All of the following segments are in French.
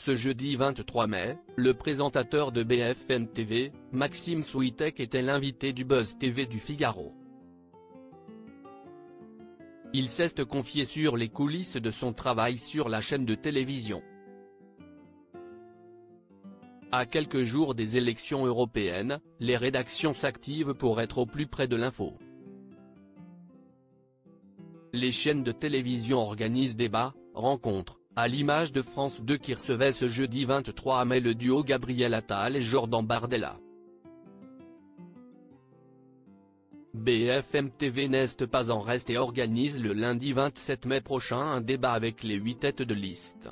Ce jeudi 23 mai, le présentateur de BFM TV, Maxime Souitek était l'invité du Buzz TV du Figaro. Il s'est confié sur les coulisses de son travail sur la chaîne de télévision. À quelques jours des élections européennes, les rédactions s'activent pour être au plus près de l'info. Les chaînes de télévision organisent débats, rencontres, à l'image de France 2 qui recevait ce jeudi 23 mai le duo Gabriel Attal et Jordan Bardella. BFM TV n'est pas en reste et organise le lundi 27 mai prochain un débat avec les 8 têtes de liste.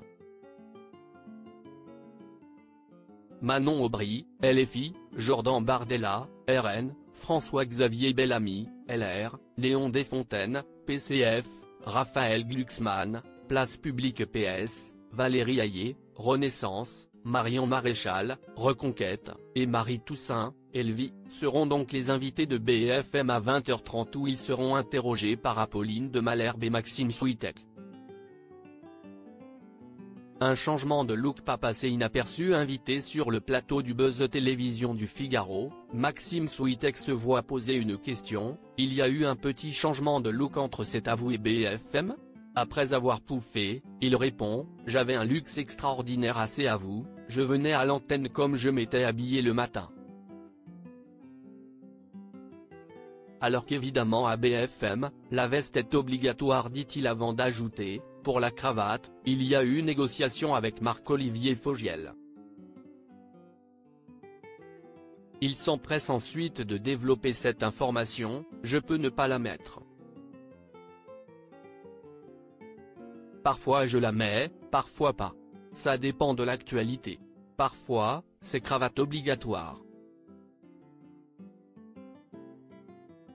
Manon Aubry, LFI, Jordan Bardella, RN, François-Xavier Bellamy, LR, Léon Desfontaines, PCF, Raphaël Glucksmann, Place Publique PS, Valérie Hayé, Renaissance, Marion Maréchal, Reconquête, et Marie Toussaint, Elvie, seront donc les invités de BFM à 20h30 où ils seront interrogés par Apolline de Malherbe et Maxime Souitek. Un changement de look pas passé inaperçu. Invité sur le plateau du Buzz Télévision du Figaro, Maxime Souitek se voit poser une question: il y a eu un petit changement de look entre cet avou et BFM? Après avoir pouffé, il répond: j'avais un luxe extraordinaire assez à vous, je venais à l'antenne comme je m'étais habillé le matin. Alors qu'évidemment à BFM, la veste est obligatoire, dit-il avant d'ajouter: pour la cravate, il y a eu négociation avec Marc-Olivier Fogiel. Il s'empresse ensuite de développer cette information: je peux ne pas la mettre. Parfois je la mets, parfois pas. Ça dépend de l'actualité. Parfois, c'est cravate obligatoire.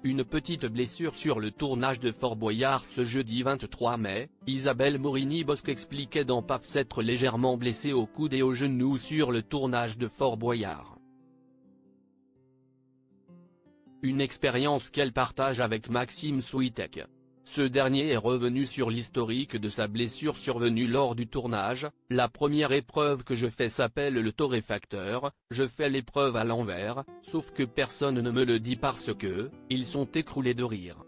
Une petite blessure sur le tournage de Fort Boyard ce jeudi 23 mai, Isabelle Morini-Bosc expliquait dans PAF s'être légèrement blessée au coude et au genou sur le tournage de Fort Boyard. Une expérience qu'elle partage avec Maxime Souitek. Ce dernier est revenu sur l'historique de sa blessure survenue lors du tournage: la première épreuve que je fais s'appelle le torréfacteur, je fais l'épreuve à l'envers, sauf que personne ne me le dit parce que, ils sont écroulés de rire.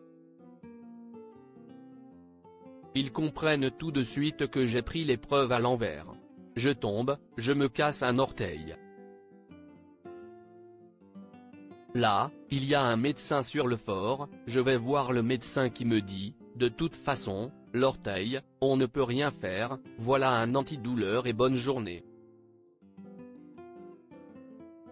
Ils comprennent tout de suite que j'ai pris l'épreuve à l'envers. Je tombe, je me casse un orteil. Là, il y a un médecin sur le fort, je vais voir le médecin qui me dit: de toute façon, l'orteil, on ne peut rien faire, voilà un antidouleur et bonne journée.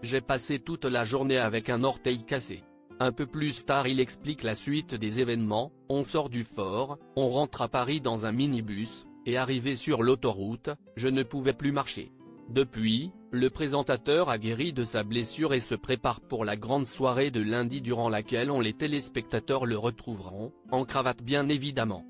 J'ai passé toute la journée avec un orteil cassé. Un peu plus tard il explique la suite des événements: on sort du fort, on rentre à Paris dans un minibus, et arrivé sur l'autoroute, je ne pouvais plus marcher. Depuis, le présentateur a guéri de sa blessure et se prépare pour la grande soirée de lundi durant laquelle les téléspectateurs le retrouveront, en cravate bien évidemment.